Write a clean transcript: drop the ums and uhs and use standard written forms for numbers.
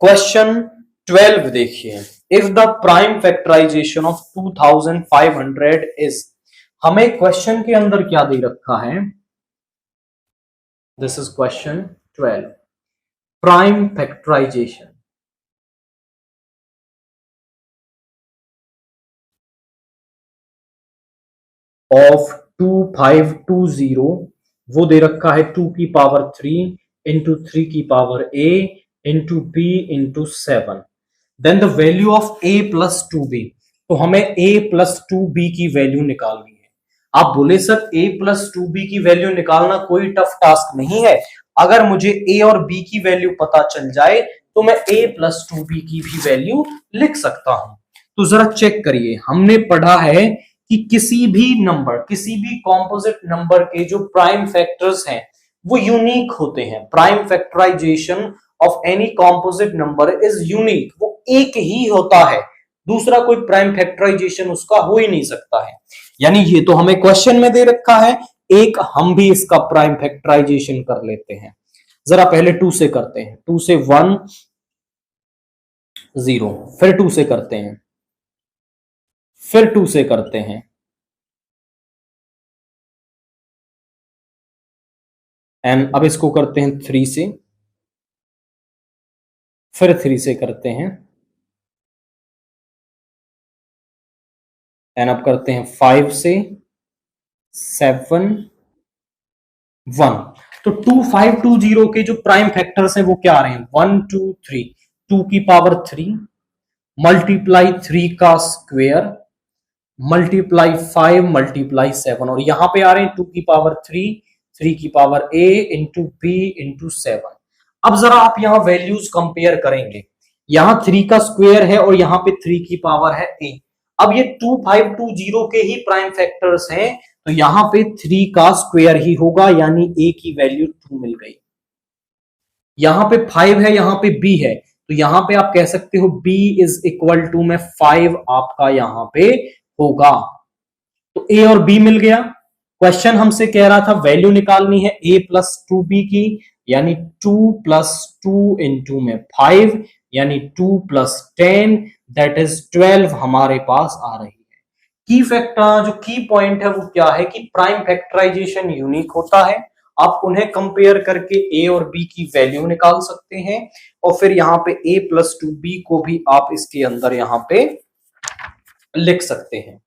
Question 12 देखिए, if the prime factorisation of 2500 is, हमें question के अंदर क्या दे रखा है, this is question 12, prime factorisation of 2520, वो दे रखा है 2 की पावर 3 इंटू 3 की power a into b into 7, then the value of a plus 2b। तो हमें a प्लस 2b की वैल्यू निकालनी है। आप बोले सर a प्लस 2b की वैल्यू निकालना कोई टफ टास्क नहीं है, अगर मुझे a और b की वैल्यू पता चल जाए तो मैं a प्लस 2b की भी वैल्यू लिख सकता हूं। तो जरा चेक करिए, हमने पढ़ा है कि किसी भी नंबर, किसी भी कॉम्पोजिट नंबर के जो प्राइम फैक्टर्स हैं वो यूनिक होते हैं। Prime factorisation of any composite number is unique, वो एक ही होता है, दूसरा कोई प्राइम फैक्टराइजेशन उसका हो ही नहीं सकता है। यानी ये तो हमें क्वेश्चन में दे रखा है, एक हम भी इसका प्राइम फैक्टराइजेशन कर लेते हैं। जरा पहले 2 से करते हैं, 2 से 1 0, फिर 2 से करते हैं, फिर 2 से करते हैं, एंड अब इसको करते हैं 3 से, फिर 3 से करते हैं, एंड अब करते हैं 5 से, 7 1। तो 2520 के जो प्राइम फैक्टर्स हैं वो क्या आ रहे हैं, 1 2 3, 2 की पावर 3 मल्टीप्लाई 3 का स्क्वायर मल्टीप्लाई 5 मल्टीप्लाई 7, और यहां पे आ रहे हैं 2 की पावर 3, 3 की power a into b into 7। अब जरा आप यहां वैल्यूज कंपेयर करेंगे, यहां 3 का स्क्वायर है और यहां पे 3 की पावर है a। अब ये 2520 के ही प्राइम फैक्टर्स हैं, तो यहां पे 3 का स्क्वायर ही होगा, यानी a की वैल्यू 2 मिल गई। यहां पे 5 है, यहां पे b है, तो यहां पे आप कह सकते हो b इज इक्वल टू में 5 आपका यहां पे होगा। तो a और b मिल गया। क्वेश्चन हमसे कह रहा था वैल्यू निकालनी है a प्लस 2b की, यानी 2 प्लस 2 इंटू में 5, यानी 2 प्लस 10 दैट इज 12 हमारे पास आ रही है। की फैक्टर, जो की पॉइंट है वो क्या है कि प्राइम फैक्टराइजेशन यूनिक होता है, आप उन्हें कंपेयर करके a और b की वैल्यू निकाल सकते हैं, और फिर यहाँ पे a प्लस 2b को भी आप इसके अंदर यहाँ पे लिख सकते हैं।